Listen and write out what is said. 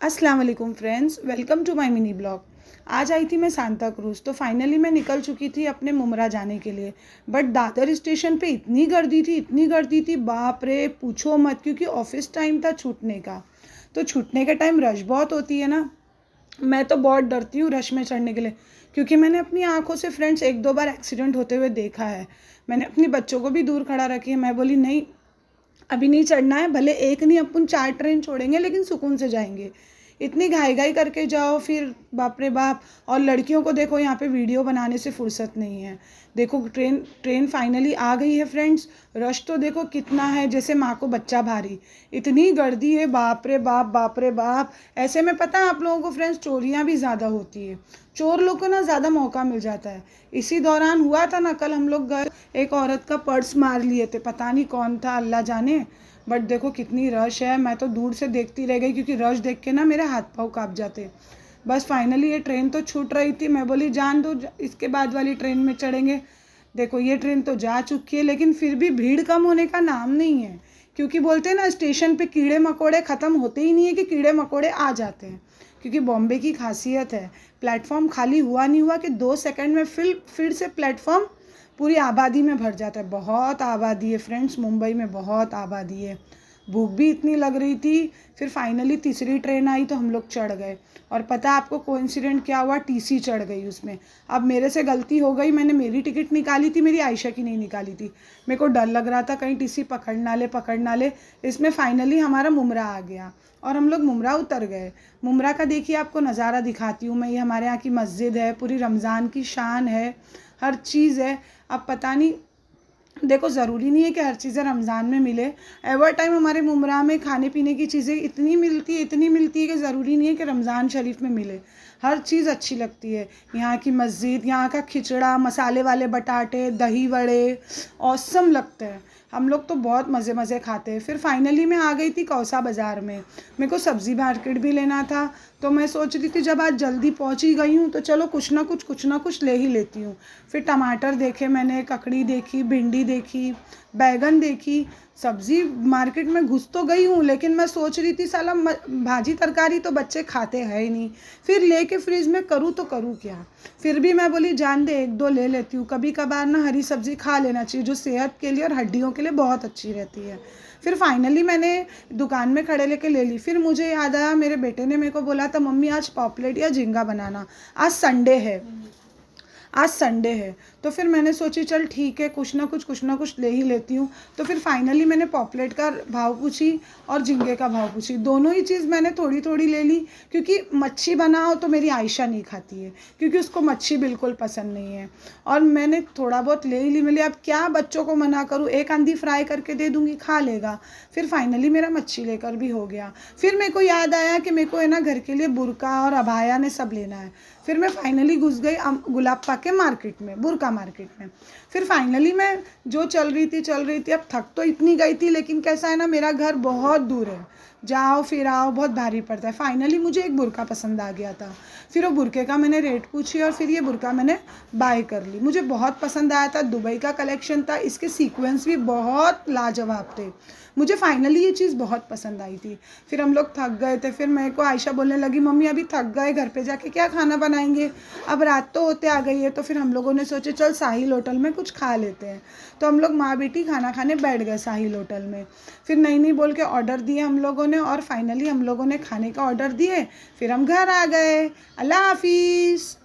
अस्सलाम वालेकुम friends, welcome to my mini blog. आज आई थी मैं सांता क्रूज़। तो फाइनली मैं निकल चुकी थी अपने मुमरा जाने के लिए। बट दादर स्टेशन पे इतनी गर्दी थी, बाप रे पूछो मत। क्योंकि ऑफिस टाइम था छूटने का। तो छूटने के टाइम रश बहुत होती है ना। मैं तो बहुत डरती हूँ रश में चढ़ने के लिए, क्योंकि मैंने अपनी आंखों से फ्रेंड्स एक दो बार एक्सीडेंट होते हुए देखा है। मैंने अपने बच्चों को भी दूर खड़ा रखी है। मैं बोली नहीं, अभी नहीं चढ़ना है, भले एक नहीं अपन 4 ट्रेन छोड़ेंगे लेकिन सुकून से जाएंगे। इतनी घाई घाई करके जाओ फिर बाप रे बाप। और लड़कियों को देखो यहाँ पे वीडियो बनाने से फुर्सत नहीं है। देखो ट्रेन फाइनली आ गई है फ्रेंड्स। रश तो देखो कितना है, जैसे माँ को बच्चा भारी। इतनी गर्दी है, बाप रे बाप, बाप रे बाप। ऐसे में पता है आप लोगों को फ्रेंड्स, चोरियाँ भी ज़्यादा होती है। चोर लोग को ना ज़्यादा मौका मिल जाता है। इसी दौरान हुआ था ना, कल हम लोग गए, एक औरत का पर्स मार लिए थे, पता नहीं कौन था, अल्लाह जाने। बट देखो कितनी रश है। मैं तो दूर से देखती रह गई, क्योंकि रश देख के ना मेरे हाथ पाँव काँप जाते। बस फाइनली ये ट्रेन तो छूट रही थी। मैं बोली जान दो, इसके बाद वाली ट्रेन में चढ़ेंगे। देखो ये ट्रेन तो जा चुकी है, लेकिन फिर भी भीड़ कम होने का नाम नहीं है। क्योंकि बोलते हैं ना, स्टेशन पे कीड़े मकोड़े ख़त्म होते ही नहीं है कि कीड़े मकोड़े आ जाते हैं। क्योंकि बॉम्बे की खासियत है, प्लेटफॉर्म खाली हुआ नहीं हुआ कि 2 सेकंड में फिर से प्लेटफॉर्म पूरी आबादी में भर जाता है। बहुत आबादी है फ्रेंड्स, मुंबई में बहुत आबादी है। भूख भी इतनी लग रही थी। फिर फाइनली तीसरी ट्रेन आई तो हम लोग चढ़ गए। और पता है आपको कोइंसिडेंट क्या हुआ? टीसी चढ़ गई उसमें। अब मेरे से गलती हो गई, मैंने मेरी टिकट निकाली थी, मेरी आयशा की नहीं निकाली थी। मेरे को डर लग रहा था कहीं टीसी पकड़ ना ले। इसमें फाइनली हमारा मुमरा आ गया और हम लोग मुमरा उतर गए। मुमरा का देखिए आपको नज़ारा दिखाती हूँ मैं। ये हमारे यहाँ की मस्जिद है, पूरी रमज़ान की शान है, हर चीज़ है। अब पता नहीं, देखो ज़रूरी नहीं है कि हर चीज़ें रमज़ान में मिले। एवर टाइम हमारे मुमरा में खाने पीने की चीज़ें इतनी मिलती है कि ज़रूरी नहीं है कि रमज़ान शरीफ में मिले। हर चीज़ अच्छी लगती है। यहाँ की मस्जिद, यहाँ का खिचड़ा, मसाले वाले बटाटे, दही वड़े औसम लगते हैं। हम लोग तो बहुत मज़े खाते हैं। फिर फाइनली मैं आ गई थी कौसा बाज़ार में। मेरे को सब्ज़ी मार्केट भी लेना था। तो मैं सोच रही थी जब आज जल्दी पहुँच ही गई हूँ तो चलो कुछ ना कुछ ले ही लेती हूँ। फिर टमाटर देखे मैंने, ककड़ी देखी, भिंडी देखी, बैगन देखी। सब्ज़ी मार्केट में घुस तो गई हूँ, लेकिन मैं सोच रही थी साला भाजी तरकारी तो बच्चे खाते हैं ही नहीं। फिर लेके फ्रिज में करूँ तो करूँ क्या। फिर भी मैं बोली जान दे, एक दो ले लेती हूँ। कभी कभार ना हरी सब्ज़ी खा लेना चाहिए, जो सेहत के लिए और हड्डियों के लिए बहुत अच्छी रहती है। फिर फाइनली मैंने दुकान में खड़े लेके ले ली। फिर मुझे याद आया, मेरे बेटे ने मेरे को बोला था मम्मी आज पॉपलेट या झींगा बनाना, आज संडे है। तो फिर मैंने सोची चल ठीक है, कुछ ना कुछ ले ही लेती हूँ। तो फिर फाइनली मैंने पॉपलेट का भाव पूछी और झींगे का भाव पूछी। दोनों ही चीज़ मैंने थोड़ी थोड़ी ले ली, क्योंकि मच्छी बनाओ तो मेरी आयशा नहीं खाती है, क्योंकि उसको मच्छी बिल्कुल पसंद नहीं है। और मैंने थोड़ा बहुत ले ही ली। मैं अब क्या बच्चों को मना करूँ, एक आंधी फ्राई करके दे दूँगी, खा लेगा। फिर फाइनली मेरा मच्छी लेकर भी हो गया। फिर मेरे को याद आया कि मेरे को है ना घर के लिए बुर्का और अबाया ने सब लेना है। फिर मैं फाइनली घुस गई गुलाब पाक के मार्केट में, बुर्का मार्केट में। फिर फाइनली मैं जो चल रही थी। अब थक तो इतनी गई थी, लेकिन कैसा है ना, मेरा घर बहुत दूर है, जाओ फिर आओ बहुत भारी पड़ता है। फाइनली मुझे एक बुर्का पसंद आ गया था। फिर वो बुर्के का मैंने रेट पूछी और फिर ये बुर्का मैंने बाय कर ली। मुझे बहुत पसंद आया था, दुबई का कलेक्शन था, इसके सीक्वेंस भी बहुत लाजवाब थे। मुझे फाइनली ये चीज़ बहुत पसंद आई थी। फिर हम लोग थक गए थे। फिर मेरे को आयशा बोलने लगी मम्मी अभी थक गए, घर पे जाके क्या खाना बनाएंगे, अब रात तो होते आ गई है। तो फिर हम लोगों ने सोचे चल साहिल होटल में कुछ खा लेते हैं। तो हम लोग माँ बेटी खाना खाने बैठ गए साहिल होटल में। फिर नहीं बोल के ऑर्डर दिए हम लोगों ने, और फाइनली हम लोगों ने खाने का ऑर्डर दिए। फिर हम घर आ गए। अल्लाह हाफिज़।